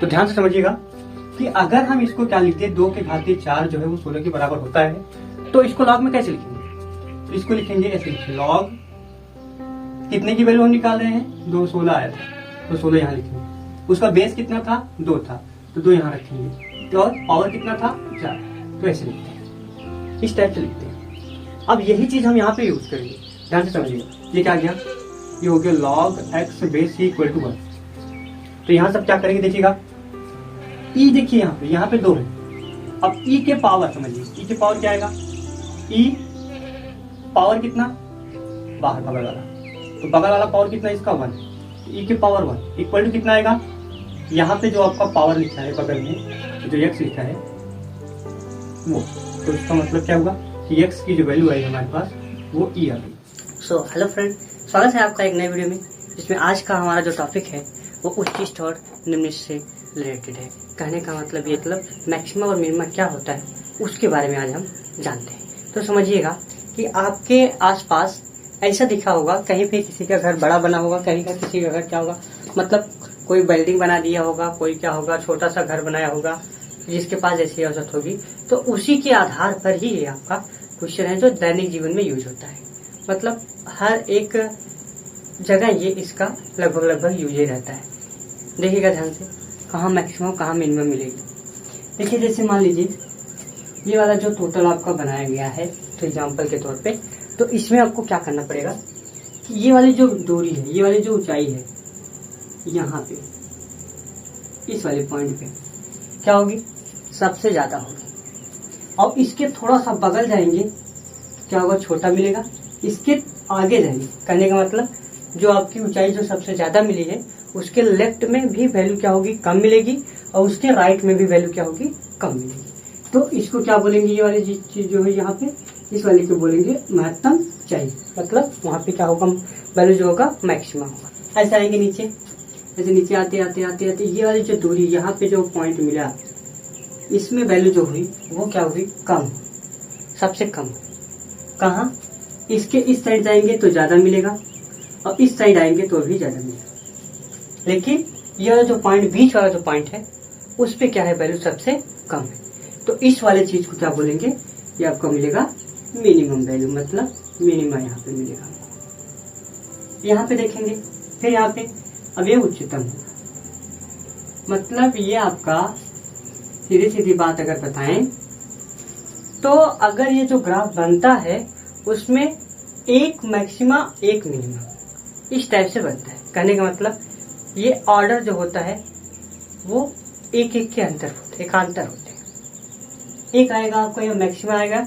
तो ध्यान से समझिएगा कि अगर हम इसको क्या लिखते हैं, 2 की घात 4 जो है वो 16 के बराबर होता है, तो इसको लॉग में कैसे लिखेंगे? इसको लिखेंगे ऐसे, लॉग कितने की वैल्यू हम निकाल रहे हैं, 2, 16 आया था तो 16 यहाँ लिखेंगे। उसका बेस कितना था, 2 था तो 2 यहाँ रखेंगे, और पावर कितना था, 4, तो ऐसे लिखते हैं, इस टाइप से लिखते हैं। अब यही चीज हम यहाँ पे यूज करेंगे, ध्यान से समझिएगा। ये क्या गया, ये हो गया log x base equal to 1। तो यहाँ सब क्या करेंगे देखिएगा, e देखिए यहाँ पे 2 है। अब e के पावर समझिए, e के पावर क्या आएगा, e पावर कितना, बाहर बगल वाला, तो बगल वाला पावर कितना इसका 1, e के पावर 1 इक्वल टू कितना आएगा, यहाँ पे जो आपका पावर लिखा है बगल में जो x लिखा है वो, तो इसका मतलब क्या होगा कि x की जो वैल्यू आई हमारे पास वो e आ गई। सो हेलो फ्रेंड, स्वागत है आपका एक नए वीडियो में, जिसमें आज का हमारा जो टॉपिक है वो उच्चिष्ट और निम्निष्ट से रिलेटेड है। कहने का मतलब ये मैक्सिमम और मिनिमम क्या होता है उसके बारे में आज हम जानते हैं। तो समझिएगा कि आपके आसपास ऐसा दिखा होगा, कहीं पे किसी का घर बड़ा बना होगा, कहीं का किसी का घर क्या होगा, मतलब कोई बिल्डिंग बना दिया होगा, कोई क्या होगा छोटा सा घर बनाया होगा, जिसके पास ऐसी औसत होगी। तो उसी के आधार पर ही ये आपका क्वेश्चन है जो दैनिक जीवन में यूज होता है। मतलब हर एक जगह ये इसका लगभग यूज ही रहता है। देखिएगा ध्यान से, कहाँ मैक्सिमम कहाँ मिनिमम मिलेगी। देखिए जैसे मान लीजिए ये वाला जो टोटल आपका बनाया गया है, तो एग्जाम्पल के तौर पे, तो इसमें आपको क्या करना पड़ेगा कि ये वाली जो दूरी है, ये वाली जो ऊंचाई है, यहाँ पे इस वाले पॉइंट पे क्या होगी, सबसे ज्यादा होगी। और इसके थोड़ा सा बगल जाएंगे क्या होगा, छोटा मिलेगा। इसके आगे जाएंगे, कहने का मतलब जो आपकी ऊंचाई जो सबसे ज्यादा मिली है उसके लेफ्ट में भी वैल्यू क्या होगी, कम मिलेगी, और उसके राइट में भी वैल्यू क्या होगी, कम मिलेगी। तो इसको क्या बोलेंगे, ये वाली चीज जो है यहाँ पे, इस वाले को बोलेंगे महत्तम ऊंचाई। मतलब वहां पे क्या होगा, वैल्यू जो होगा मैक्सिमम होगा। ऐसे आएंगे नीचे, ऐसे नीचे आते आते आते आते ये वाली जो दूरी यहाँ पे जो पॉइंट मिला, इसमें वैल्यू जो हुई वो क्या हुई, कम, सबसे कम। कहाँ, इसके इस साइड जाएंगे तो ज्यादा मिलेगा, और इस साइड आएंगे तो भी ज्यादा मिलेगा। लेकिन यह जो पॉइंट, बीच वाला जो पॉइंट है, उस पे क्या है, वैल्यू सबसे कम है। तो इस वाले चीज को क्या बोलेंगे, ये आपको मिलेगा मिनिमम वैल्यू, मतलब मिनिमम यहाँ पे मिलेगा। यहाँ पे देखेंगे, फिर यहाँ पे अब ये उच्चतम होगा। मतलब ये आपका सीधी सीधी बात अगर बताएं तो अगर ये जो ग्राफ बनता है उसमें एक मैक्सिमा एक मिनिमम इस टाइप से बनता है। कहने का मतलब ये ऑर्डर जो होता है वो एक एक के अंतर होते, एकांतर होते हैं। एक आएगा आपका ये मैक्सिमा आएगा,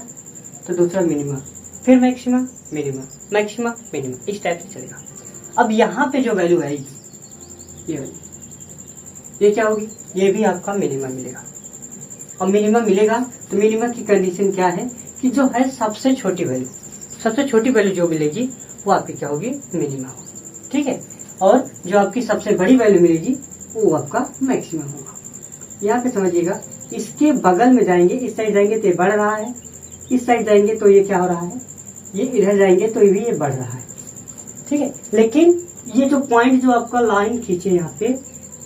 तो दूसरा मिनिमम, फिर मैक्सिमा मिनिमम, मैक्सिमा मिनिमम, इस टाइप से चलेगा। अब यहाँ पे जो वैल्यू आएगी ये क्या होगी, ये भी आपका मिनिमम मिलेगा। और मिनिमम मिलेगा तो मिनिमम की कंडीशन क्या है कि जो है सबसे छोटी वैल्यू, सबसे छोटी वैल्यू जो मिलेगी वो आपकी क्या होगी, मिनिमम होगी। ठीक है, और जो आपकी सबसे बड़ी वैल्यू मिलेगी वो आपका मैक्सिमम होगा। यहाँ पे समझिएगा, इसके बगल में जाएंगे, इस साइड जाएंगे तो ये बढ़ रहा है, इस साइड जाएंगे तो ये क्या हो रहा है, ये इधर जाएंगे तो ये भी ये बढ़ रहा है। ठीक है, लेकिन ये जो पॉइंट जो आपका लाइन खींचे यहाँ पे,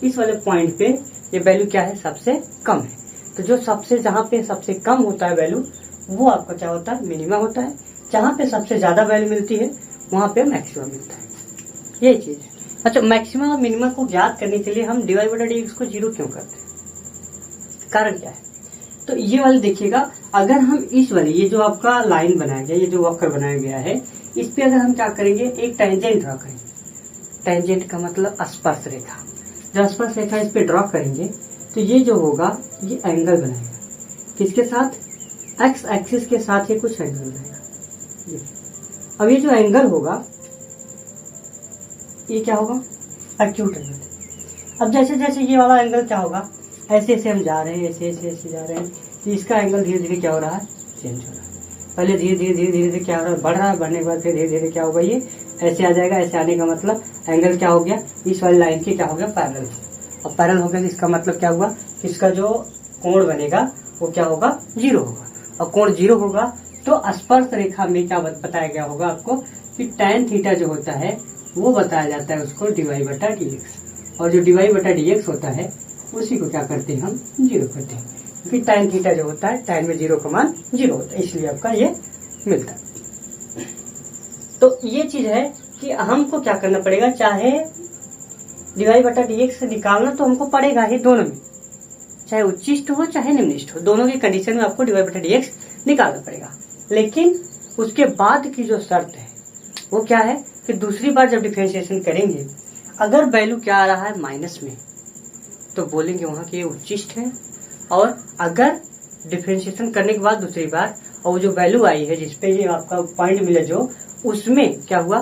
इस वाले पॉइंट पे ये वैल्यू क्या है, सबसे कम है। तो जो सबसे, जहाँ पे सबसे कम होता है वैल्यू, वो आपका क्या होता है, मिनिमम होता है। जहाँ पे सबसे ज्यादा वैल्यू मिलती है वहां पे मैक्सिमम मिलता है। ये चीज है। अच्छा, मैक्सिमम और मिनिमम को ज्ञात करने के लिए हम डिवाइड बाय डीएक्स को 0 क्यों करते हैं, कारण क्या है? तो ये वाले देखिएगा, अगर हम इस वाले, ये जो आपका लाइन बनाया गया, ये जो वक्र बनाया गया है, इस पे अगर हम क्या करेंगे, एक टेंजेंट ड्रॉ करेंगे। टेंजेंट का मतलब स्पर्श रेखा। जब स्पर्श रेखा इस पे ड्रॉ करेंगे तो ये जो होगा, ये एंगल बनाएगा, किसके साथ, एक्स एक्सिस के साथ ये कुछ एंगल बनाएगा। अब ये जो एंगल होगा ये क्या होगा, एक्यूट एंगल। अब जैसे जैसे ये वाला एंगल क्या होगा, ऐसे ऐसे हम जा रहे हैं, ऐसे ऐसे ऐसे जा रहे हैं, तो इसका एंगल धीरे धीरे क्या हो रहा है, चेंज हो रहा है। पहले धीरे धीरे धीरे धीरे धीरे क्या हो रहा है, बढ़ रहा है, बढ़ने के बाद फिर धीरे धीरे क्या होगा, ये ऐसे आ जाएगा। ऐसे आने का मतलब एंगल क्या हो गया, इस वाली लाइन के क्या हो गया, पैरेलल। और पैरेलल हो गया, इसका मतलब क्या हुआ, इसका जो कोण बनेगा वो क्या होगा, 0 होगा। और कोण 0 होगा तो स्पर्श रेखा में क्या बताया गया होगा आपको कि tan थीटा जो होता है वो बताया जाता है उसको dy बटा dx। और जो dy बटा dx होता है उसी को क्या करते हैं हम 0 करते हैं, क्योंकि tan थीटा जो होता है tan में 0 का मान 0 होता है, इसलिए आपका ये मिलता है। तो ये चीज है कि हमको क्या करना पड़ेगा, चाहे dy/dx से निकालना तो हमको पड़ेगा ही दोनों में, चाहे उच्चिष्ट हो चाहे निम्निष्ट हो, दोनों की कंडीशन में आपको dy/dx निकालना पड़ेगा। लेकिन उसके बाद की जो शर्त है वो क्या है कि दूसरी बार जब डिफरेंशिएशन करेंगे, अगर वैल्यू क्या आ रहा है माइनस में, तो बोलेंगे वहां कि ये उच्चिष्ट है। और अगर डिफरेंशिएशन करने के बाद दूसरी बार और जो वैल्यू आई है जिसपे ये आपका पॉइंट मिला जो, उसमें क्या हुआ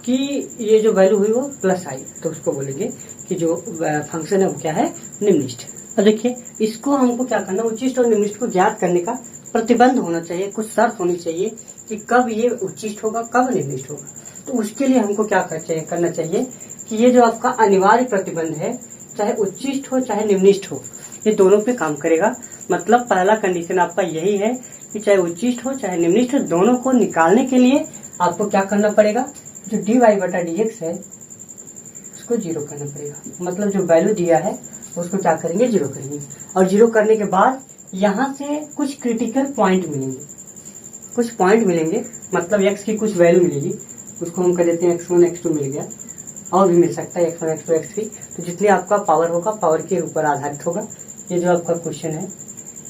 कि ये जो वैल्यू हुई वो प्लस आई, तो उसको बोलेंगे कि जो फंक्शन है वो क्या है, निम्निष्ठ। और देखिए इसको हमको क्या करना, उच्चिष्ट और निम्निष्ठ को ज्ञात करने का प्रतिबंध होना चाहिए, कुछ शर्त होनी चाहिए कि कब ये उच्चिष्ट होगा कब निम्निष्ठ होगा। तो उसके लिए हमको क्या करना चाहिए कि ये जो आपका अनिवार्य प्रतिबंध है, चाहे उच्चिष्ट हो चाहे निम्निष्ठ हो, ये दोनों पे काम करेगा। मतलब पहला कंडीशन आपका यही है कि चाहे उच्चिष्ट हो चाहे निम्निष्ठ हो, दोनों को निकालने के लिए आपको क्या करना पड़ेगा, जो dy/dx है उसको 0 करना पड़ेगा। मतलब जो वैल्यू दिया है उसको क्या करेंगे, 0 करेंगे। और 0 करने के बाद यहाँ से कुछ क्रिटिकल पॉइंट मिलेंगे, कुछ पॉइंट मिलेंगे, मतलब x की कुछ वैल्यू मिलेगी, उसको हम कह देते हैं x1 x2 मिल गया, और भी मिल सकता है x1 x2 x3। तो जितने आपका पावर होगा पावर के ऊपर आधारित होगा। ये जो आपका क्वेश्चन है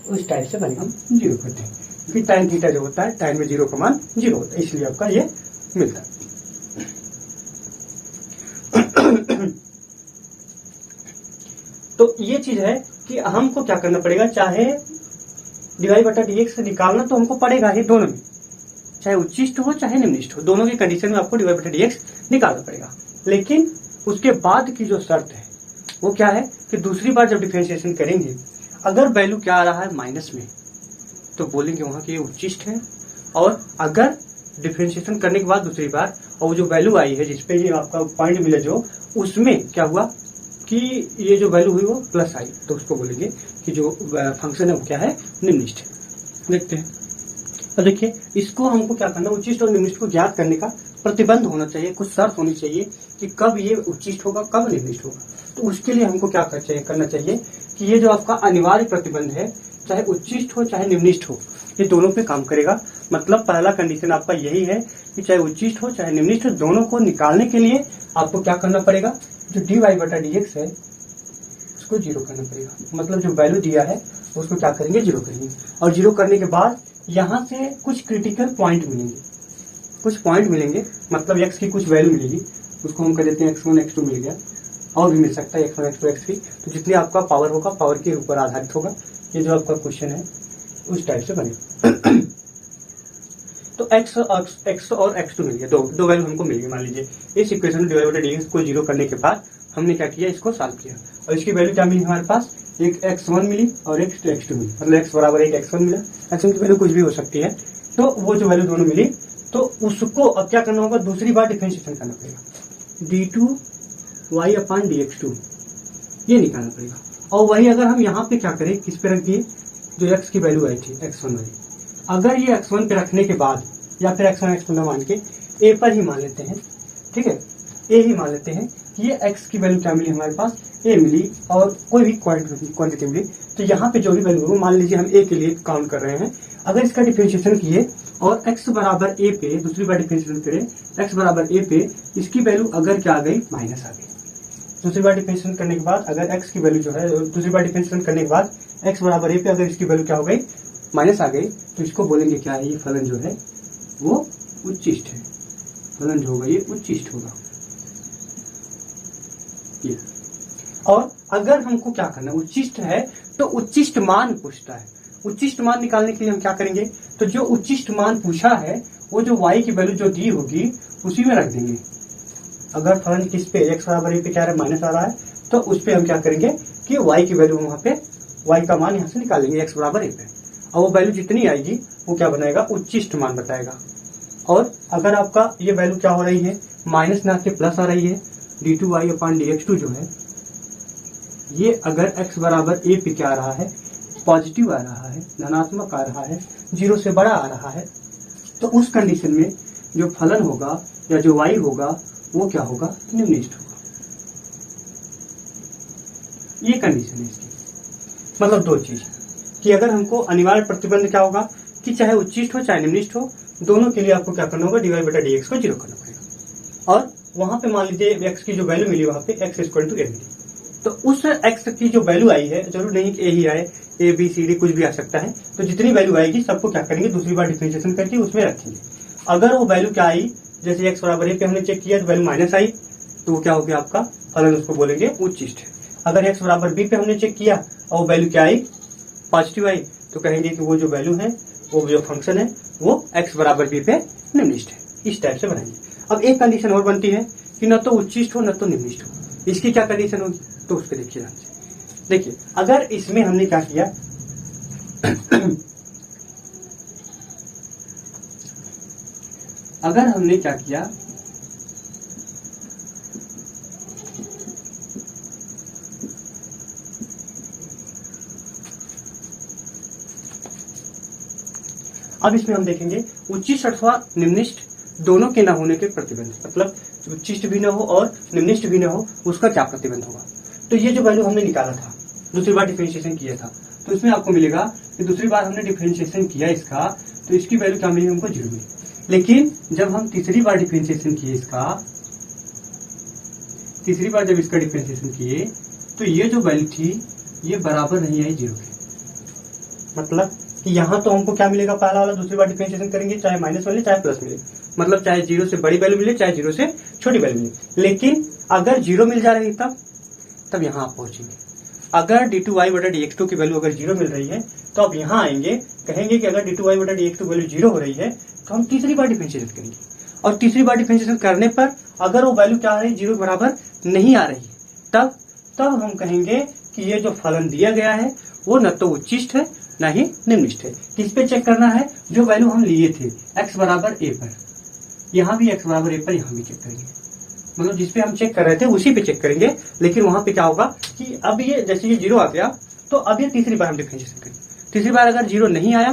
उस टाइप से बनेगा, हम 0 करते हैं, क्योंकि tan थीटा जो होता है tan में 0 का मान 0 होता है, इसलिए आपका ये मिलता है। तो ये चीज है कि हमको क्या करना पड़ेगा, चाहे dy/dx से निकालना तो हमको पड़ेगा ही दोनों में, चाहे उच्चिष्ट हो चाहे निम्निष्ठ हो, दोनों की कंडीशन में आपको dy/dx निकालना पड़ेगा। लेकिन उसके बाद की जो शर्त है वो क्या है कि दूसरी बार जब डिफरेंशिएशन करेंगे, अगर वैल्यू क्या आ रहा है माइनस में, तो बोलेंगे वहां कि ये उच्चिष्ट है। और अगर डिफरेंशिएशन करने के बाद दूसरी बार और जो वैल्यू आई है जिसपे ये आपका पॉइंट मिला जो, उसमें क्या हुआ कि ये जो वैल्यू हुई वो प्लस आई, तो उसको बोलेंगे कि जो फंक्शन है वो क्या है, निम्निष्ठ। देखते हैं। तो देखिए इसको हमको क्या करना, उच्चिष्ट और निम्निष्ठ को ज्ञात करने का प्रतिबंध होना चाहिए, कुछ शर्त होनी चाहिए कि कब ये उच्चिष्ट होगा कब निम्निष्ठ होगा। तो उसके लिए हमको क्या करना चाहिए कि ये जो आपका अनिवार्य प्रतिबंध है, चाहे उच्चिष्ट हो चाहे निम्निष्ठ हो, ये दोनों पे काम करेगा। मतलब पहला कंडीशन आपका यही है कि चाहे उच्चिष्ट हो चाहे निम्निष्ठ हो, दोनों को निकालने के लिए आपको क्या करना पड़ेगा, जो dy/dx है उसको 0 करना पड़ेगा। मतलब जो वैल्यू दिया है उसको क्या करेंगे, 0 करेंगे। और 0 करने के बाद यहाँ से कुछ क्रिटिकल पॉइंट मिलेंगे, कुछ पॉइंट मिलेंगे, मतलब x की कुछ वैल्यू मिलेगी, उसको हम कह देते हैं x1 x2 मिल गया, और भी मिल सकता है x1 x2 x3। तो जितने आपका पावर होगा पावर के ऊपर आधारित होगा। ये जो आपका क्वेश्चन है उस टाइप से बनेगा। तो x और x2 मिल गया, दो वैल्यू हमको मिल गई। मान लीजिए इस इक्वेशन में dy/dx को 0 करने के बाद हमने क्या किया, इसको सॉल्व किया, और इसकी वैल्यू क्या मिली हमारे पास, एक x1 मिली और एक x2 मिली। मतलब x बराबर एक x1 मिला, x1 की वैल्यू कुछ भी हो सकती है। तो वो जो वैल्यू दोनों मिली, तो उसको अब क्या करना होगा, दूसरी बार डिफरेंशिएशन करना पड़ेगा, d2y/dx2 ये निकालना पड़ेगा। और वही अगर हम यहाँ पे क्या करें, किस पे रख दिए, जो x की वैल्यू आई थी x1 वाली, अगर ये x1 पे रखने के बाद या फिर x1 x2 ना मान के a पर ही मान लेते हैं, ठीक है, a ही मान लेते हैं, ये x की वैल्यू क्या मिली हमारे पास, a मिली, और कोई भी क्वांटिटी मिली। तो यहाँ पे जो भी वैल्यू हो, मान लीजिए हम a के लिए काउंट कर रहे हैं, अगर इसका डिफरेंशिएशन किए और x बराबर a पे दूसरी बार डिफरेंशिएशन करें, x बराबर a पे इसकी वैल्यू अगर क्या आ गई, माइनस आ गई। दूसरी बार डिफरेंशिएशन करने के बाद अगर x की वैल्यू जो है, दूसरी बार डिफरेंशिएशन करने के बाद x बराबर a पे अगर इसकी वैल्यू क्या हो गई, माइनस आ गई, तो इसको बोलेंगे क्या है, ये फलन जो है वो उच्चिष्ट है। फलन जो होगा ये उच्चिष्ट होगा। ये और अगर हमको क्या करना, उच्चिष्ट है तो उच्चिष्ट मान पूछता है। उच्चिष्ट मान निकालने के लिए हम क्या करेंगे, तो जो उच्चिष्ट मान पूछा है वो जो y की वैल्यू जो दी होगी उसी में रख देंगे। अगर फलन किस पे, x बराबर a पे क्या माइनस आ रहा है, तो उस पे हम क्या करेंगे कि y की वैल्यू वहां पे, y का मान यहाँ से निकालेंगे x बराबर a पे, और वो वैल्यू जितनी आएगी वो क्या बनाएगा, उच्चिष्ट मान बताएगा। और अगर आपका ये वैल्यू क्या हो रही है, माइनस ना के प्लस आ रही है, d2y/dx2 जो है ये अगर x बराबर a पे क्या आ रहा है, पॉजिटिव आ रहा है, धनात्मक आ रहा है, 0 से बड़ा आ रहा है, तो उस कंडीशन में जो फलन होगा या जो y होगा वो क्या होगा, निम्निष्ठ होगा। ये कंडीशन है इसकी। मतलब दो चीज कि अगर हमको अनिवार्य प्रतिबंध क्या होगा कि चाहे उच्चिष्ट हो चाहे निम्निष्ठ हो, दोनों के लिए आपको क्या करना होगा, dy बटा dx को 0 करना पड़ेगा। और वहां पे मान लीजिए x की जो वैल्यू मिली वहां पे x इक्वल टू a मिली, तो उस x की जो वैल्यू आई है, जरूर नहीं कि a ही आए, a b c d कुछ भी आ सकता है, तो जितनी वैल्यू आएगी सबको क्या करेंगे, दूसरी बार डिफरेंशिएशन करके उसमें रखेंगे। अगर वो वैल्यू क्या आई, जैसे x बराबर a पे हमने चेक किया तो वैल्यू माइनस आई, तो वो क्या हो गया आपका फलन, उसको बोलेंगे उच्चिष्ट। अगर x बराबर b पे हमने चेक किया और वैल्यू क्या आई, पॉजिटिव आई, तो कहेंगे कि वो जो वैल्यू है, वो जो फंक्शन है वो x बराबर b पे निम्निष्ठ है। इस टाइप से बनाएंगे। अब एक कंडीशन और बनती है कि न तो उच्चिष्ट हो न तो निम्निष्ठ हो। इसकी क्या कंडीशन होगी, तो उसको देखिए ध्यान से। देखिए अगर इसमें हमने क्या किया अगर हमने क्या किया, अब इसमें हम देखेंगे उच्चिष्ट अथवा निम्निष्ठ दोनों के न होने के प्रतिबंध, मतलब उच्चिष्ट भी न हो और निम्निष्ठ भी न हो, उसका क्या प्रतिबंध होगा। तो ये जो वैल्यू हमने निकाला था, दूसरी बार डिफरेंशिएशन किया था, तो इसमें आपको मिलेगा कि दूसरी बार हमने डिफरेंशिएशन किया इसका, तो इसकी वैल्यू क्या मिली हमको, 0 मिली। लेकिन जब हम तीसरी बार डिफरेंशिएशन किए इसका, तीसरी बार जब इसका डिफरेंशिएशन किए, तो ये जो वैल्यू थी ये बराबर नहीं आई 0 के। मतलब कि यहाँ तो हमको क्या मिलेगा, पहला वाला दूसरी बार डिफरेंशिएशन करेंगे चाहे माइनस मिले चाहे प्लस मिले, मतलब चाहे 0 से बड़ी वैल्यू मिले चाहे 0 से छोटी वैल्यू मिले। लेकिन अगर 0 मिल जा रही तब यहाँ आप पहुंचेंगे। अगर d2y बटा dx2 की वैल्यू अगर 0 मिल रही है तो आप यहाँ आएंगे, कहेंगे कि अगर d2y बटा dx2 वैल्यू 0 हो रही है तो हम तीसरी बार डिफरेंशिएशन करेंगे, और तीसरी बार डिफरेंशिएशन करने पर अगर वो वैल्यू क्या आ रही है, 0 के बराबर नहीं आ रही है, तब हम कहेंगे कि ये जो फलन दिया गया है वो न तो उच्चिष्ट है न ही निम्निष्ठ है। किस पे चेक करना है, जो वैल्यू हम लिए थे x बराबर a पर, यहाँ भी x बराबर a पर यहाँ भी चेक करेंगे, मतलब जिस पे हम चेक कर रहे थे उसी पे चेक करेंगे। लेकिन वहां पे क्या होगा कि अब ये जैसे ये 0 आ गया, तो अब ये तीसरी बार हम डिफरेंशिएशन करेंगे। तीसरी बार अगर 0 नहीं आया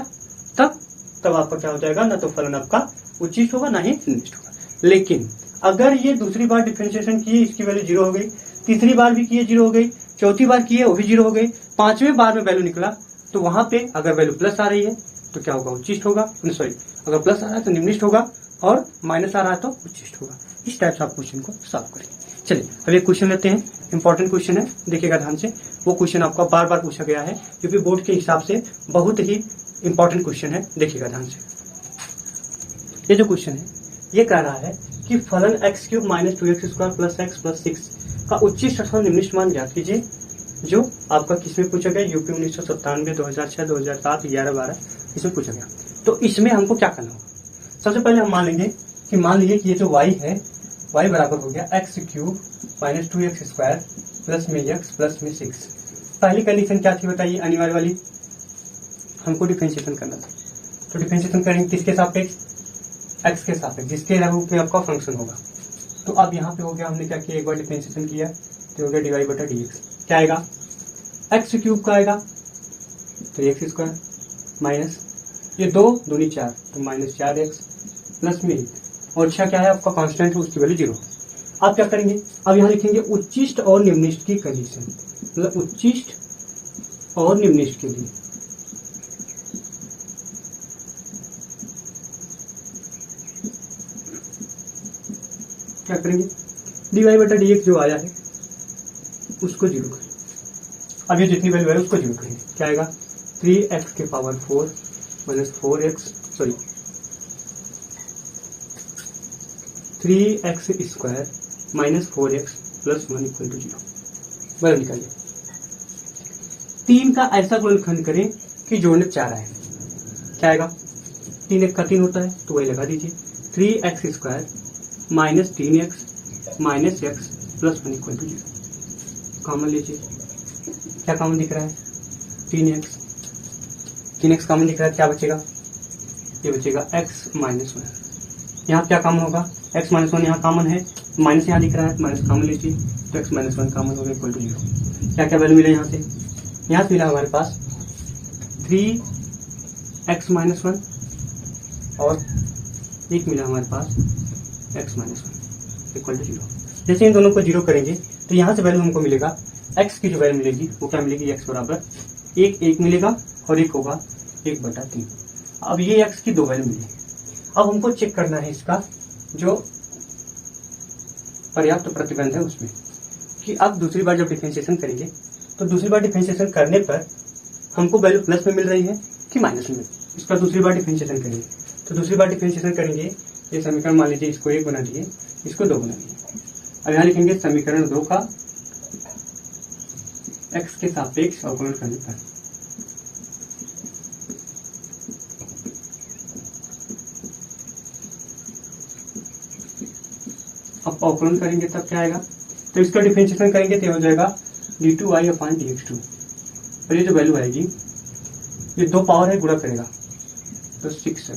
तब आपका क्या हो जाएगा, न तो फलन आपका उच्चिष्ट होगा न ही निम्निष्ठ होगा। लेकिन अगर ये दूसरी बार डिफरेंशिएशन किए, इसकी वैल्यू 0 हो गई, तीसरी बार भी किए 0 हो गई, चौथी बार किए वो भी 0 हो गई, पांचवें बार में वैल्यू निकला, तो वहां पे अगर वैल्यू प्लस आ रही है तो क्या होगा, उच्चिष्ट होगा। सॉरी, अगर प्लस आ रहा है तो निम्निष्ठ होगा, और माइनस आ रहा है तो उच्चिष्ट होगा। इस टाइप से आप क्वेश्चन को सॉल्व करेंगे। चलिए अब एक क्वेश्चन लेते हैं, इंपॉर्टेंट क्वेश्चन है, देखिएगा ध्यान से। वो क्वेश्चन आपका बार बार पूछा गया है क्योंकि बोर्ड के हिसाब से बहुत ही इंपॉर्टेंट क्वेश्चन है, देखिएगा ध्यान से। ये जो क्वेश्चन है ये कह रहा है कि फलन x³ minus 2x² plus x plus 6 का उच्चिष्ट अथवा निम्निष्ठ मान ज्ञात कीजिए, जो आपका किसमें पूछा गया, यूपी 1997, 2006, 2007, 11, 12 इसमें पूछा गया। तो इसमें हमको क्या करना होगा, सबसे पहले हम मान लेंगे कि मान लीजिए कि ये जो y है, y बराबर हो गया x³ माइनस 2x² प्लस में x प्लस में 6। पहली कंडीशन क्या थी बताइए, अनिवार्य वाली, हमको डिफरेंशिएशन करना था। तो डिफरेंशिएशन करेंगे किसके सापेक्ष, x के सापेक्ष, जिसके रूप में आपका फंक्शन होगा। तो अब यहाँ पे हो गया, हमने क्या किया, एक बार डिफरेंशिएशन किया तो हो गया dy बटा dx, क्या आएगा, x³ का आएगा तो x² माइनस ये 2 दूनी 4 तो माइनस 4x प्लस में 1, और अच्छा क्या है आपका कांस्टेंट है, उसकी वैल्यू 0। आप क्या करेंगे, अब यहाँ लिखेंगे उच्चिष्ट और निम्निष्ठ की कंडीशन, मतलब उच्चिष्ट और निम्निष्ठ के लिए। क्या करेंगे, dy बटा dx जो आया है उसको 0 करें। अब ये जितनी वैल्यू है उसको 0 करेंगे, क्या आएगा, 3x के power 4 minus 4x, sorry 3x² minus 4x plus 1 equal to 0। Value निकालिए। 3 का ऐसा गुणनखंड करें कि जोड़ने 4 आए, क्या आएगा, 3 1 का 3 होता है तो वही लगा दीजिए, 3x² minus 3x minus x plus 1 equal to 0। Common लीजिए, क्या कॉमन दिख रहा है, 3x कॉमन दिख रहा है, क्या बचेगा, ये बचेगा x माइनस 1। यहाँ क्या कॉमन होगा, x माइनस 1 यहाँ कॉमन है, माइनस यहाँ दिख रहा है, माइनस कॉमन लीजिए तो x माइनस 1 कॉमन होगा इक्वल टू 0। क्या क्या वैल्यू मिला यहाँ से मिला हमारे पास 3x माइनस 1 और एक मिला हमारे पास x माइनस 1 इक्वल टू 0। जैसे इन दोनों को 0 करेंगे तो यहाँ से वैल्यू हमको मिलेगा एक्स की जो वैल्यू मिलेगी वो क्या मिलेगी, एक्स बराबर एक मिलेगा और एक होगा 1/3। अब ये एक्स की दो वैल्यू मिली। अब हमको चेक करना है इसका जो पर्याप्त प्रतिबंध है उसमें, कि अब दूसरी बार जब डिफरेंशिएशन करेंगे तो दूसरी बार डिफरेंशिएशन करने पर हमको वैल्यू प्लस में मिल रही है कि माइनस में। इसका दूसरी बार डिफरेंशिएशन करेंगे तो दूसरी बार डिफरेंशिएशन करेंगे, ये समीकरण मान लीजिए इसको 1 बना दिए, इसको 2 बना दिए। अब यहाँ लिखेंगे समीकरण 2 का x के सापेक्ष अवकलन करने पर अब अवकलन करेंगे तब क्या आएगा, तो इसका डिफरेंशिएशन करेंगे तो हो जाएगा d2y/dx2 और ये जो वैल्यू आएगी ये 2 पावर है, गुणा करेगा तो 6x।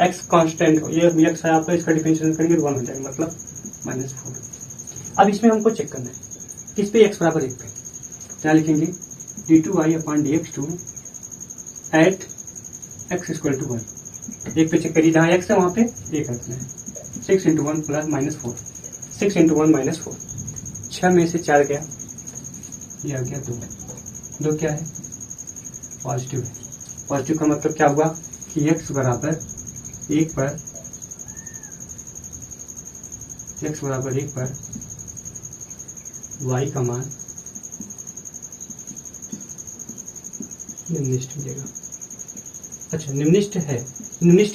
x कांस्टेंट हो, ये x है आपका, इसका डिफरेंशिएशन करेंगे 1 हो जाएगा, मतलब -4। अब इसमें हमको चेक करना है किस पे, x बराबर 1 पे। क्या लिखेंगे d2y/dx2 एट x = 1। एक पे चेक करिए, जहाँ x है वहाँ पे 1 रखना है। 6 × 1 + -4, 6 × 1 -4, 6 में से 4 गया, ये आ गया 2 क्या है, पॉजिटिव है। पॉजिटिव का मतलब क्या हुआ कि x बराबर 1 पर y का मान निम्नलिखित मिलेगा। अच्छा, निम्नलिखित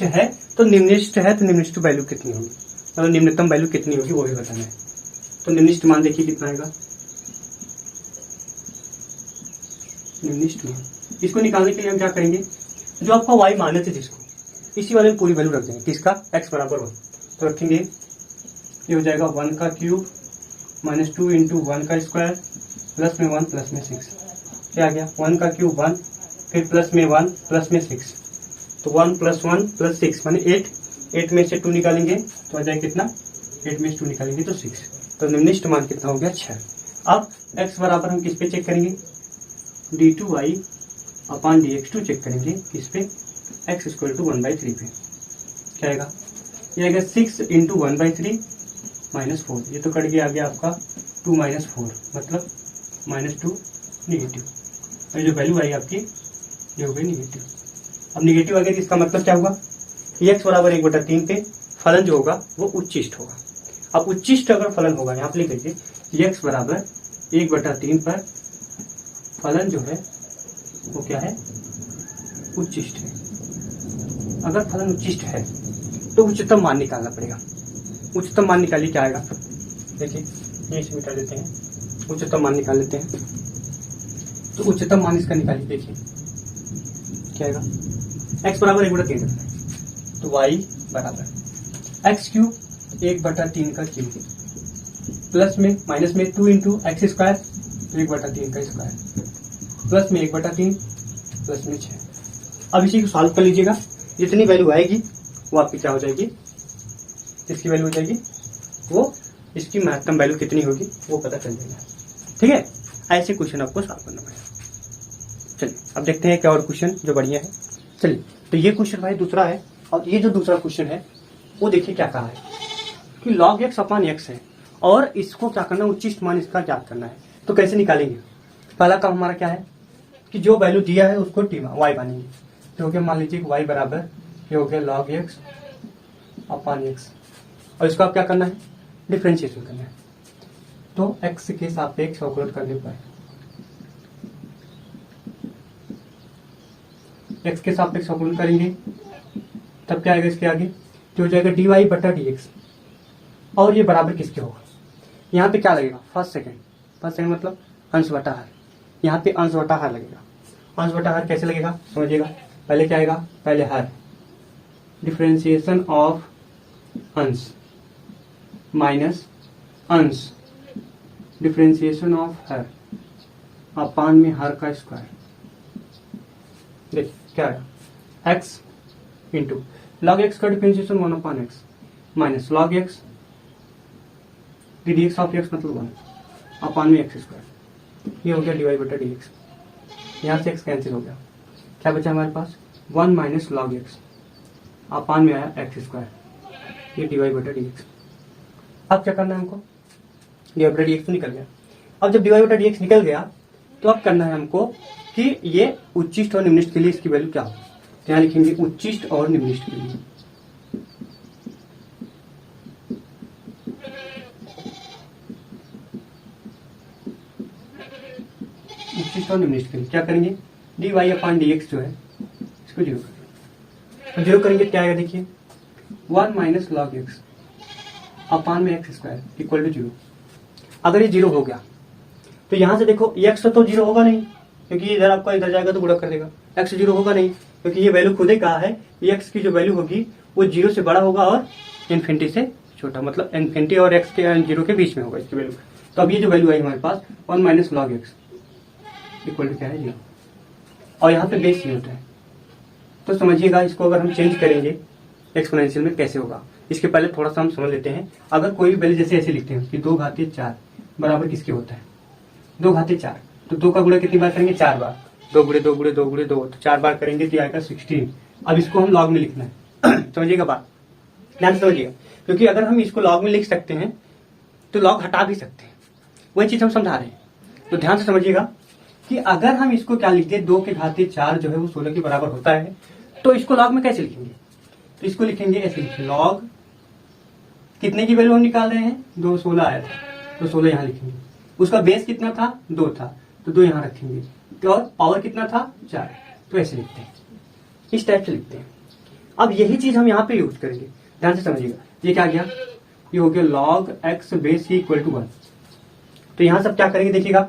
है तो निम्नलिखित वैल्यू कितनी होगी, और निम्नतम वैल्यू कितनी होगी वो भी बताना है। तो निम्नलिखित मान देखिए कितना आएगा, निम्नलिखित मान इसको निकालने के लिए हम क्या करेंगे, जो आपका y माने थे जिसको, इसी वाले में पूरी वैल्यू रख देंगे। किसका, x बराबर 1, तो रखेंगे ये हो जाएगा 1 का क्यूब -2 × 1 का स्क्वायर प्लस में 1 प्लस में 6। क्या आ गया, 1 का क्यूब 1, फिर प्लस में 1 प्लस में 6, तो 1 + 1 + 6 माने 8। 8 में से 2 निकालेंगे तो आ जाए कितना, 8 में से 2 निकालेंगे तो 6। तो निम्नलिखित मान कितना हो गया, 6। अब x बराबर हम किस पे चेक करेंगे, d2y/dx2 चेक करेंगे किस पे, x = 1/3 पे। क्या आएगा, ये आएगा 6 × 1/3 -4, ये तो कट गया, आ गया आपका 2 - 4 मतलब -2 नेगेटिव। और जो वैल्यू आई आपकी ये हो गई नेगेटिव। अब नेगेटिव आ गया, इसका मतलब क्या हुआ, x बराबर 1/3 पे फलन जो होगा वो उच्चिष्ट होगा। अब उच्चिष्ट अगर फलन होगा, यहाँ पे लिख लीजिए x बराबर 1/3 पर फलन जो है वो क्या है, उच्चिष्ट है। अगर फलन उच्चिष्ट है तो उच्चतम मान निकालना पड़ेगा। उच्चतम मान निकालिए, क्या आएगा, देखिए ये इसे मिटा देते हैं, उच्चतम मान निकाल लेते हैं। तो उच्चतम मान इसका निकालिए, देखिए क्या आएगा, x बराबर 1/3 रखना है, तो y बराबर x³ 1/3 का क्यूब प्लस में माइनस में 2 × x² 1/3 का स्क्वायर प्लस में 1/3 प्लस में 6। अब इसी को सॉल्व कर लीजिएगा, जितनी वैल्यू आएगी वो आपकी क्या हो जाएगी, इसकी वैल्यू हो जाएगी, वो इसकी महत्तम वैल्यू कितनी होगी वो पता चल जाएगा। ठीक है, ऐसे क्वेश्चन आपको सॉल्व करना पड़ेगा। चलिए अब देखते हैं क्या और क्वेश्चन जो बढ़िया है। चलिए, तो ये क्वेश्चन भाई दूसरा है, और ये जो दूसरा क्वेश्चन है वो देखिए क्या कहा है कि log x/x है और इसको क्या करना है, उच्चिष्ट मान इसका ज्ञात करना है। तो कैसे निकालेंगे, पहला काम हमारा क्या है कि जो वैल्यू दिया है उसको y मानेंगे। तो हो गया, मान लीजिए y बराबर ये हो गया log x/x, और इसको आप क्या करना है, डिफरेंशिएशन करना है। तो x के सापेक्ष अवकलन करने पर x के सापेक्ष अवकलन करेंगे तब क्या आएगा, इसके आगे जो हो जाएगा dy/dx, और ये बराबर किसके होगा, यहाँ पे क्या लगेगा, फर्स्ट सेकंड मतलब अंश बटा हर। यहाँ पे अंश बटा हर लगेगा। अंश बटा हर कैसे लगेगा समझिएगा, पहले क्या आएगा, पहले हर, डिफरेंशिएशन ऑफ अंश माइनस अंश डिफरेंशिएशन ऑफ हर अपान में हर का स्क्वायर। देखिए क्या आएगा, x इंटू log x का differentiation 1/x minus log x dx of x मतलब 1 अपान में x स्क्वायर। ये हो गया dy/dx, यहाँ से x कैंसिल हो गया, क्या बचा हमारे पास, 1 माइनस log x अपान में आया x स्क्वायर, ये dy/dx। अब क्या करना है हमको, dy/dx तो निकल गया। अब जब dy बटा dx निकल गया तो अब करना है हमको कि ये उच्चिष्ट और निम्निष्ठ के लिए इसकी वैल्यू क्या हो। तो यहाँ लिखेंगे उच्चिष्ट और निम्निष्ठ के लिए। उच्चिष्ट और निम्निष्ठ के लिए क्या करेंगे, dy अपान dx जो है इसको 0 करेंगे। तो 0 करेंगे क्या आएगा, देखिए 1 माइनस लॉग एक्स अपान में एक्स स्क्वायर इक्वल टू 0। अगर ये 0 हो गया तो यहां से देखो x तो 0 होगा नहीं, क्योंकि इधर आपका इधर जाएगा तो गुणा कर देगा। x 0 होगा नहीं क्योंकि ये वैल्यू खुद ही कहा है x की जो वैल्यू होगी वो 0 से बड़ा होगा और इन्फिनिटी से छोटा, मतलब इन्फिनिटी और x के 0 के बीच में होगा इसकी वैल्यू। तो अब ये जो वैल्यू आई हमारे पास 1 minus log x equal to क्या है 0, और यहाँ पे बेस ही होता है। तो समझिएगा इसको अगर हम चेंज करेंगे एक्सपोनेंशियल में कैसे होगा। इसके पहले थोड़ा सा हम समझ लेते हैं। अगर कोई भी वैल्यू जैसे ऐसे लिखते हैं कि 2 घातीय 4 बराबर किसके होता है 2 घातीय 4, तो 2 का गुणा कितनी बार करेंगे 4 बार, 2 गुणे 2 गुणे 2 गुणे 2, तो 4 बार करेंगे तो आएगा 16। अब इसको हम लॉग में लिखना है समझिएगा बात, ध्यान से समझिएगा, क्योंकि अगर हम इसको लॉग में लिख सकते हैं तो लॉग हटा भी सकते हैं, वही चीज हम समझा रहे हैं। तो ध्यान से समझिएगा कि अगर हम इसको क्या लिखते हैं 2 के घातीय 4 जो है वो 16 के बराबर होता है, तो इसको लॉग में कैसे लिखेंगे, तो इसको लिखेंगे ऐसे लॉग कितने की वैल्यू हम निकाल रहे हैं 2, 16 आया था तो 16 यहाँ लिखेंगे। उसका बेस कितना था 2 था तो 2 यहाँ रखेंगे, और पावर कितना था 4, तो ऐसे लिखते हैं, इस टाइप से लिखते हैं। अब यही चीज हम यहाँ पे यूज करेंगे, ध्यान से समझिएगा। ये क्या गया, ये हो गया log x base equal to 1। तो यहाँ सब क्या करेंगे देखिएगा,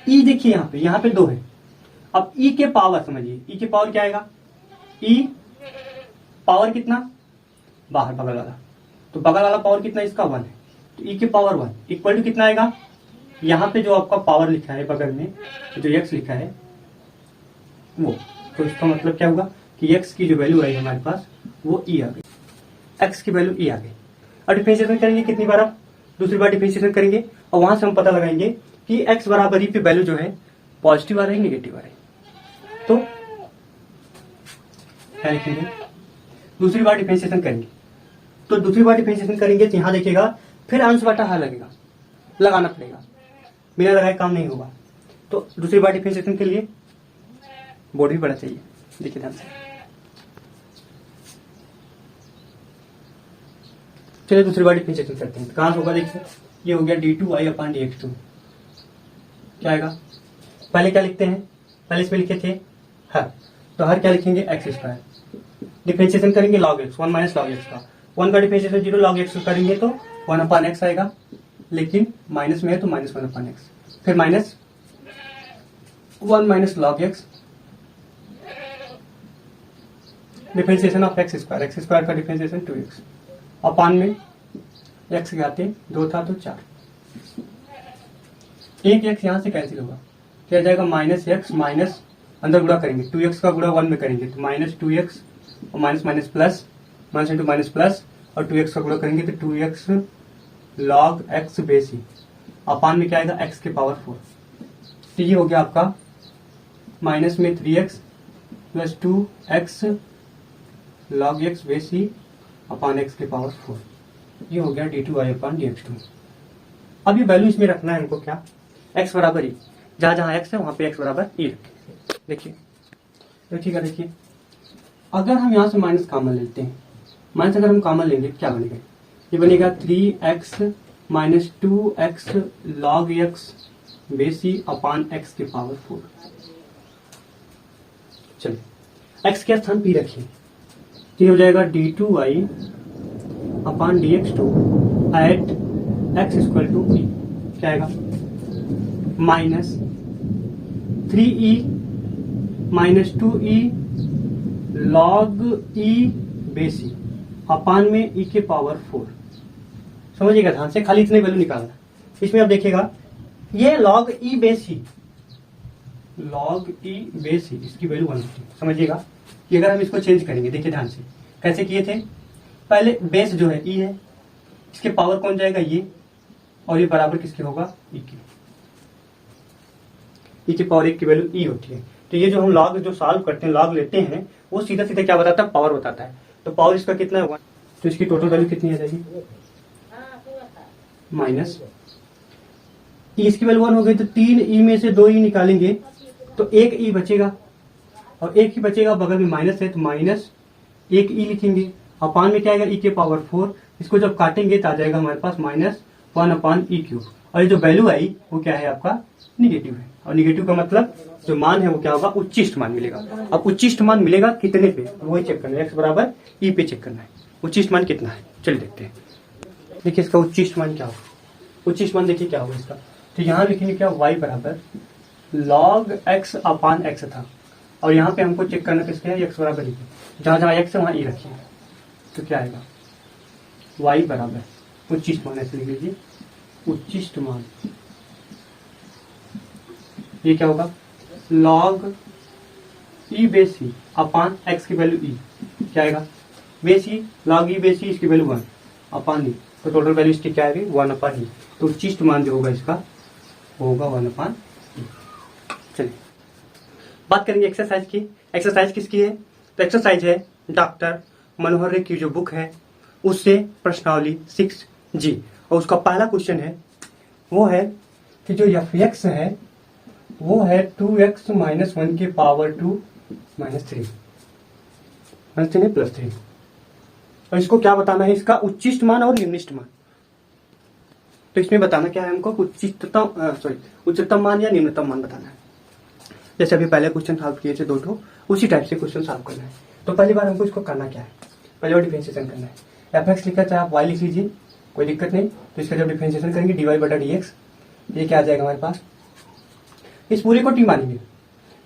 ई देखिए यहाँ पे 2 है। अब ई के पावर समझिए, ई के पावर क्या आएगा, ई पावर कितना बाहर बगल वाला, तो बगल वाला पावर कितना इसका 1 है, तो ई के पावर 1 इक्वल टू कितना आएगा, यहाँ पे जो आपका पावर लिखा है बगल में जो x लिखा है वो, तो इसका मतलब क्या होगा कि x की जो वैल्यू आई हमारे पास वो e आ गई, x की वैल्यू e आ गई। और डिफरेंशिएशन करेंगे कितनी बार, अब दूसरी बार डिफरेंशिएशन करेंगे और वहां से हम पता लगाएंगे कि x बराबर ई पे वैल्यू जो है पॉजिटिव आ रही है निगेटिव आ रही है। तो क्या लिखेंगे, दूसरी बार डिफरेंशिएशन करेंगे, तो दूसरी बार डिफरेंशिएशन करेंगे तो यहाँ देखिएगा फिर अंश बटा हर लगेगा, लगाना पड़ेगा, बिना लगाए काम नहीं होगा। तो दूसरी बार डिफरेंशिएशन के लिए बोर्ड भी बड़ा चाहिए, देखिए ध्यान से। चलिए दूसरी बार डिफरेंशिएशन करते हैं, तो कहां से होगा देखिए, ये हो गया d2y अपान dx2, क्या आएगा, पहले क्या लिखते हैं, पहले इसमें लिखे थे हर, तो हर क्या लिखेंगे एक्स स्क्वायर, डिफरेंशिएशन करेंगे log x 1 minus log x का, 1 का डिफरेंशिएशन 0 लॉग एक्स करेंगे तो 1 अपान एक्स आएगा, लेकिन माइनस में है तो माइनस 1 अपान एक्स, फिर minus 1 minus log x differentiation of x square का डिफरेंशिएशन 2x अपान में एक्स के आते 2 था तो 4, एक एक्स यहाँ से कैंसिल होगा, क्या जाएगा माइनस एक्स माइनस अंदर गुणा करेंगे 2x का गुणा 1 में करेंगे तो माइनस 2x और minus minus plus, minus into minus plus, और 2x का गुणा करेंगे तो 2x लॉग एक्स बेस ही अपान में क्या आएगा x के पावर 4। तो ये हो गया आपका माइनस में 3x plus 2x log x base ही अपान x के पावर 4, ये हो गया d2y अपान dx2। अब ये वैल्यू इसमें रखना है हमको क्या, x बराबर e, जहां जहां x है वहां पे x बराबर e रखें। देखिए तो ठीक है, देखिए अगर हम यहाँ से माइनस कॉमन लेते हैं, माइनस अगर हम कॉमन लेंगे क्या बनेगा, ये बनेगा 3x minus 2x log x base ही अपान x के पावर 4। चलिए x के स्थान p रखिए, ये हो जाएगा d2y upon dx2 at x equal to e, क्या आएगा minus 3e minus 2e log e base e upon में e के पावर 4। समझिएगा ध्यान से, खाली इतने वैल्यू निकालना। इसमें आप देखिएगा ये लॉग e बेस ही, लॉग e बेस ही इसकी वैल्यू 1 होती है। समझिएगा कि अगर हम इसको चेंज करेंगे, देखिए ध्यान से कैसे किए थे, पहले बेस जो है e है, इसके पावर कौन जाएगा ये, और ये बराबर किसके होगा e के, e के पावर 1 की वैल्यू e होती है। तो ये जो हम लॉग जो सॉल्व करते हैं, लॉग लेते हैं, वो सीधा सीधा क्या बताता है, पावर बताता है। तो पावर इसका कितना है 1, तो इसकी टोटल वैल्यू कितनी आ जाएगी माइनस ई इसकी वैल्यू 1 हो गई, तो 3 ई में से 2 ई निकालेंगे तो 1 ई बचेगा, और 1 ही बचेगा, बगल में माइनस है तो माइनस 1 ई लिखेंगे। अपान में क्या आएगा, ई के पावर 4, इसको जब काटेंगे तो आ जाएगा हमारे पास -1 अपान ई क्यूब, और ये जो वैल्यू आई वो क्या है आपका निगेटिव है, और निगेटिव का मतलब जो मान है वो क्या होगा, उच्चिष्ट मान मिलेगा। अब उच्चिष्ट मान मिलेगा कितने पे, वही चेक करना है, x बराबर ई पे चेक करना है उच्चिष्ट मान कितना है। चलिए देखते हैं, देखिए इसका उच्चिष्ट मान क्या होगा। उच्चिष्ट मान देखिए क्या होगा इसका, तो यहाँ लिखेंगे क्या, y बराबर log x अपान x था, और यहाँ पे हमको चेक करना किसके है, x बराबर ई पे, जहां जहां x है वहां ई रखिए, तो क्या आएगा y बराबर उच्चिष्ट मान, ऐसे लिख लीजिए उच्चिष्ट मान, ये क्या होगा log ई बेस ई अपान x की वैल्यू ई, क्या आएगा बेस ई, log ई बेस ई, इसकी वैल्यू 1 अपान ई, तो टोटल वैल्यू इसकी क्या आएगी 1 अपान ई, तो उच्चिष्ट मान जो होगा इसका वो होगा 1 अपान ई। चलिए बात करेंगे एक्सरसाइज की। एक्सरसाइज किसकी है, तो एक्सरसाइज है डॉक्टर मनोहर रे की जो बुक है उससे प्रश्नावली 6G, और उसका पहला क्वेश्चन है वो है कि जो fx है वो है 2x माइनस 1 के पावर 2 माइनस 3 प्लस 3, और इसको क्या बताना है, इसका उच्चिष्ट मान और निम्निष्ठ मान। तो इसमें बताना क्या है हमको, उच्चतम मान या निम्नतम मान बताना है। जैसे अभी पहले क्वेश्चन सॉल्व किए थे 2 ठो, उसी टाइप से क्वेश्चन सॉल्व करना है। तो पहली बार हमको इसको करना क्या है, पहले बार डिफरेंशिएशन करना है। fx लिखा चाहे आप y लिख लीजिए, कोई दिक्कत नहीं। तो इसका जब डिफरेंशिएशन करेंगे dy बटा dx, ये क्या आ जाएगा हमारे पास, इस पूरे को t मानेंगे,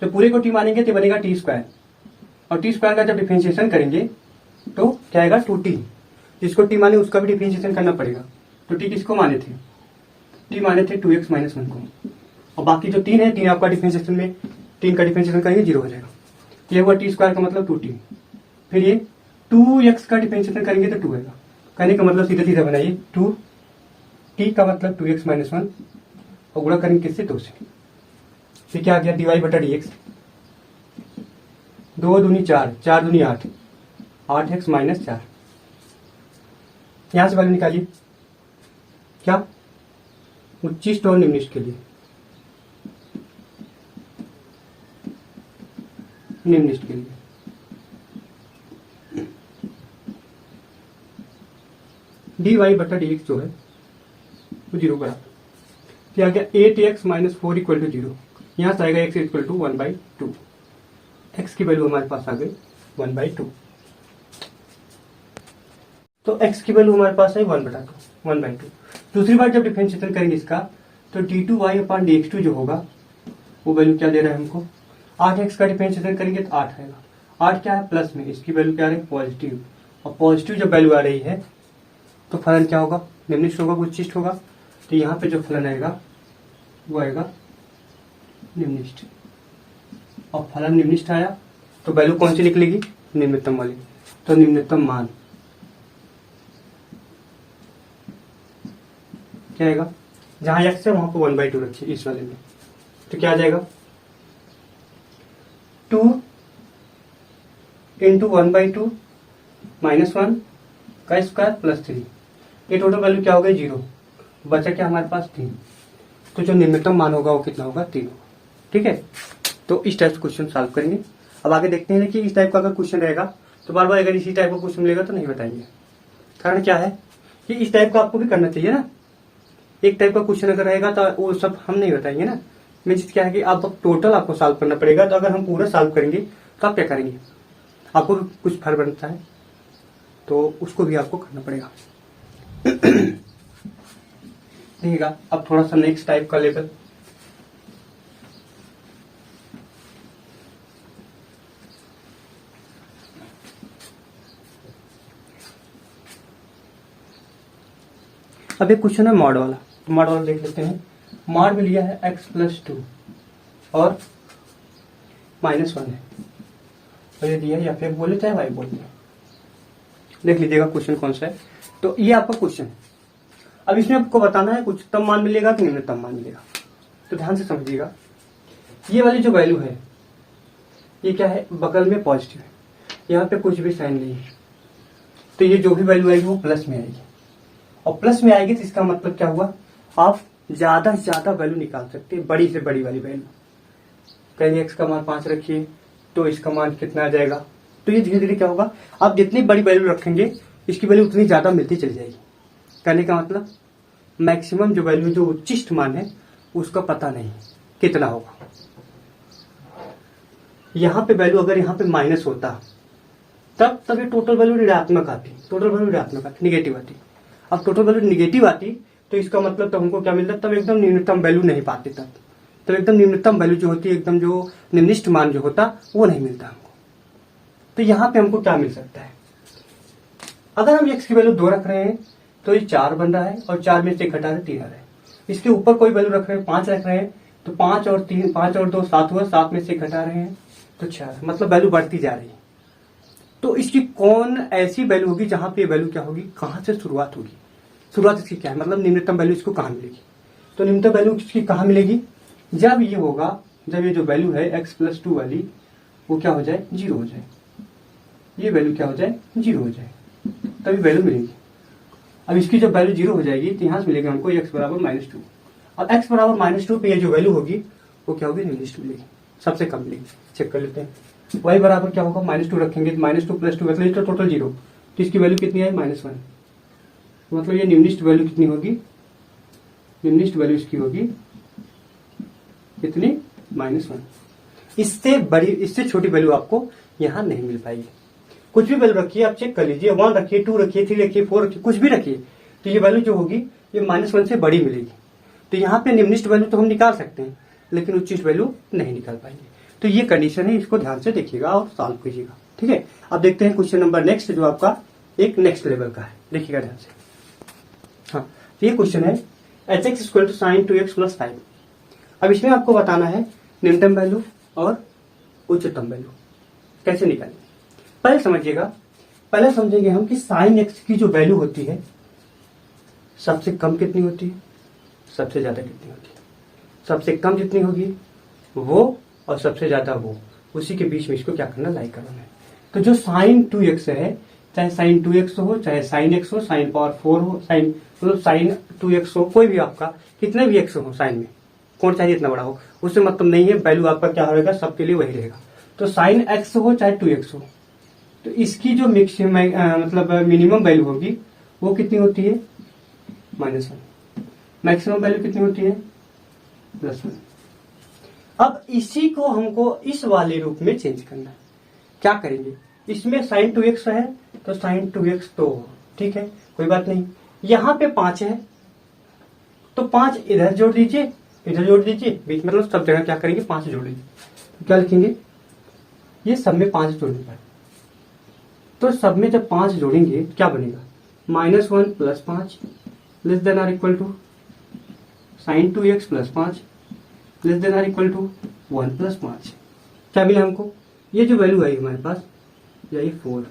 तो पूरे को t मानेंगे तो बनेगा t स्क्वायर, और t स्क्वायर का जब डिफरेंशिएशन करेंगे तो क्या आएगा 2t, जिसको t माने उसका भी डिफरेंशिएशन करना पड़ेगा। तो t किसको माने थे, t माने थे 2x माइनस 1 को, और बाकी जो 3 है 3 आपका डिफरेंशिएशन में 3 का डिफरेंशिएशन करेंगे 0 हो जाएगा, ये हुआ t स्क्वायर का मतलब 2t। फिर ये 2x का डिफरेंशिएशन करेंगे तो 2 आएगा, कहने का मतलब सीधा सीधा बनाइए 2t का मतलब 2x माइनस 1, और गुणा करेंगे किससे 2 से, फिर क्या आ गया dy बटा dx, 2 दूनी 4, 4 दूनी 8, 8x माइनस 4, यहां से वैल्यू निकालिए क्या, उच्चिष्ट और निम्निष्ठ के लिए, निम्निष्ठ के लिए dy बटा dx जो है वो 0 बराबर, क्या आ गया 8x माइनस 4 इक्वल टू 0, यहां से आएगा x इक्वल टू 1/2, x की वैल्यू हमारे पास आ गई 1/2, तो x की वैल्यू हमारे पास है 1/2। दूसरी बार जब डिफरेंशिएशन करेंगे इसका तो d2y अपान dx2 जो होगा वो वैल्यू क्या दे रहा है हमको, 8x का डिफरेंशिएशन करेंगे तो 8 आएगा, 8 क्या है प्लस में, इसकी वैल्यू क्या आ रही है पॉजिटिव, और पॉजिटिव जब वैल्यू आ रही है तो फलन क्या होगा, निम्निष्ठ होगा उच्चिष्ट होगा, तो यहाँ पे जो फलन आएगा वो आएगा निम्निष्ठ, और फलन निम्निष्ठ आया तो वैल्यू कौन सी निकलेगी, निम्नतम वाली, तो निम्नतम मान क्या आएगा, जहां x है वहां पर 1/2 रखिए इस वाले में, तो क्या आ जाएगा 2 इंटू 1/2 माइनस 1 का स्क्वायर प्लस 3, ये टोटल वैल्यू क्या हो गई 0, बचा क्या हमारे पास 3, तो जो निम्नतम मान होगा वो कितना होगा 3 होगा। ठीक है, तो इस टाइप से क्वेश्चन सॉल्व करेंगे। अब आगे देखते हैं कि इस टाइप का अगर क्वेश्चन रहेगा तो बार बार अगर इसी टाइप का क्वेश्चन मिलेगा तो नहीं बताएंगे, कारण क्या है कि इस टाइप का आपको भी करना चाहिए ना, एक टाइप का क्वेश्चन अगर रहेगा तो वो सब हम नहीं बताएंगे ना। मीन्स क्या है कि आप टोटल आपको सॉल्व करना पड़ेगा, तो अगर हम पूरा सॉल्व करेंगे तो आप क्या करेंगे, आपको भी कुछ फर्क बनता है तो उसको भी आपको करना पड़ेगा। देखिएगा अब थोड़ा सा नेक्स्ट टाइप का लेवल, अब एक क्वेश्चन है मॉड वाला, तो मॉड वाला देख लेते हैं। मॉड में लिया है x+2 और -1 है, तो ये दिया या फिर बोले चाहे y बोल दिया, देख लीजिएगा क्वेश्चन कौन सा है। तो ये आपका क्वेश्चन है, अब इसमें आपको बताना है उच्चतम मान मिलेगा कि निम्नतम मान मिलेगा, तो ध्यान से समझिएगा। ये वाली जो वैल्यू है ये क्या है, बगल में पॉजिटिव है, यहाँ पे कुछ भी साइन नहीं है, तो ये जो भी वैल्यू आएगी वो प्लस में आएगी, और प्लस में आएगी तो इसका मतलब क्या हुआ, आप ज्यादा से ज्यादा वैल्यू निकाल सकते हैं, बड़ी से बड़ी वाली वैल्यू। कहीं x का मान 5 रखिए तो इसका मान कितना आ जाएगा। तो ये धीरे धीरे क्या होगा, आप जितनी बड़ी वैल्यू रखेंगे इसकी वैल्यू उतनी ज्यादा मिलती चली जाएगी। कहने का मतलब मैक्सिमम जो वैल्यू, जो उच्चिष्ट मान है उसका पता नहीं कितना होगा। यहाँ पे वैल्यू अगर यहाँ पे माइनस होता तब ये टोटल वैल्यू ऋणात्मक आती, टोटल वैल्यू ऋणात्मक आती, निगेटिव आती। अब टोटल वैल्यू निगेटिव आती तो इसका मतलब तब हमको क्या मिलता, तब एकदम न्यूनतम वैल्यू नहीं पाते, तब एकदम न्यूनतम वैल्यू जो होती है, एकदम जो निम्निष्ठ मान जो होता वो नहीं मिलता हमको। तो यहाँ पे हमको क्या मिल सकता है, अगर हम x की वैल्यू 2 रख रहे हैं तो ये 4 बन रहा है और 4 में से घटा रहे 3 आ रहा है। इसके ऊपर कोई वैल्यू रख रहे हैं, 5 रख रहे हैं तो 5 और 3, 5 और 2 7 हुआ, 7 में से घटा रहे हैं तो 4, मतलब वैल्यू बढ़ती जा रही है। तो इसकी कौन ऐसी वैल्यू होगी जहां पे वैल्यू क्या होगी, कहां से शुरुआत होगी, शुरुआत इसकी क्या है, मतलब निम्नतम वैल्यू इसको कहां मिलेगी। तो निम्नतम वैल्यू इसकी कहां मिलेगी, जब ये होगा, जब ये जो वैल्यू है x+2 वाली वो क्या हो जाए, 0 हो जाए, ये वैल्यू क्या हो जाए, 0 हो जाए, तभी वैल्यू मिलेगी। अब इसकी जब वैल्यू 0 हो जाएगी तो यहां से मिलेगा हमको x बराबर -2। अब x बराबर -2 पे ये जो वैल्यू होगी वो क्या होगी, निम्नलिखित मिलेगी, सबसे कम मिलेगी। चेक कर लेते हैं, y बराबर क्या होगा, -2 रखेंगे तो -2 + 2 मतलब इसका टोटल 0, तो इसकी वैल्यू कितनी है, -1। मतलब ये निम्नलिखित वैल्यू कितनी होगी, निम्नलिखित वैल्यू इसकी होगी कितनी, -1। इससे बड़ी, इससे छोटी वैल्यू आपको यहाँ नहीं मिल पाएगी। कुछ भी वैल्यू रखिए, आप चेक कर लीजिए, 1 रखिए, 2 रखिए, 3 रखिए, 4 रखिए, कुछ भी रखिए, तो ये वैल्यू जो होगी ये -1 से बड़ी मिलेगी। तो यहाँ पे निम्नलिखित वैल्यू तो हम निकाल सकते हैं लेकिन उच्चिष्ट वैल्यू नहीं निकाल पाएंगे। तो ये कंडीशन है, इसको ध्यान से देखिएगा और सॉल्व कीजिएगा। ठीक है, अब देखते हैं क्वेश्चन नंबर नेक्स्ट, जो आपका एक नेक्स्ट लेवल का है, देखिएगा ध्यान से। हाँ, ये क्वेश्चन है h(x = sin 2x + 5)। अब इसमें आपको बताना है न्यूनतम वैल्यू और उच्चतम वैल्यू कैसे निकालेंगे। पहले समझिएगा, पहले समझेंगे हम कि sin x की जो वैल्यू होती है सबसे कम कितनी होती है, सबसे ज्यादा कितनी होती है। सबसे कम जितनी होगी वो और सबसे ज्यादा वो, उसी के बीच में इसको क्या करना, लाइक करना है। तो जो sin 2x है, चाहे sin 2x हो, चाहे sin x हो, sin पावर 4 हो, sin मतलब sin 2x हो, कोई भी आपका कितने भी x हो साइन में, कौन चाहिए इतना बड़ा हो, उससे मतलब नहीं है, वैल्यू आपका क्या रहेगा, सबके लिए वही रहेगा। तो sin x हो चाहे 2x हो, तो इसकी जो मतलब मिनिमम वैल्यू होगी वो कितनी होती है, -1। मैक्सिमम वैल्यू कितनी होती है, +1। अब इसी को हमको इस वाले रूप में चेंज करना है। क्या करेंगे, इसमें sin 2x है तो sin 2x तो ठीक है, कोई बात नहीं। यहाँ पे 5 है तो 5 इधर जोड़ दीजिए, इधर जोड़ दीजिए, बीच मतलब सब जगह क्या करेंगे, 5 जोड़ दीजिए। क्या लिखेंगे, ये सब में 5 जोड़ने पर, तो सब में जब 5 जोड़ेंगे क्या बनेगा, -1 + 5 ≤ sin 2x + 5 ≤ 1 + 5। क्या मिला हमको, ये जो वैल्यू आई हमारे पास यही 4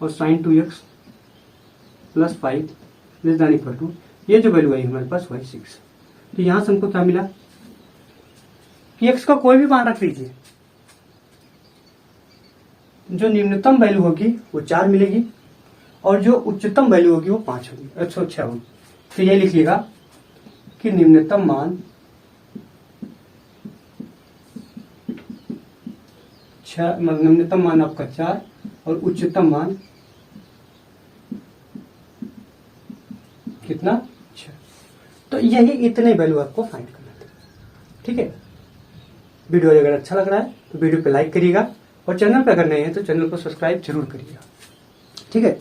और sin 2x + 5 ≤ ये जो वैल्यू आई हमारे पास वही 6। तो यहां से हमको क्या मिला कि x का कोई भी मान रख लीजिए, जो न्यूनतम वैल्यू होगी वो 4 मिलेगी और जो उच्चतम वैल्यू होगी वो 5 होगी, 106 होगी। तो ये लिखिएगा कि निम्नतम मान 6, निम्नतम मान आपका 4 और उच्चतम मान कितना, 6। तो यही इतने वैल्यू आपको फाइंड करना है। ठीक है, वीडियो अगर अच्छा लग रहा है तो वीडियो पे लाइक करिएगा और चैनल पे अगर नए हैं तो चैनल को सब्सक्राइब जरूर करिएगा। ठीक है।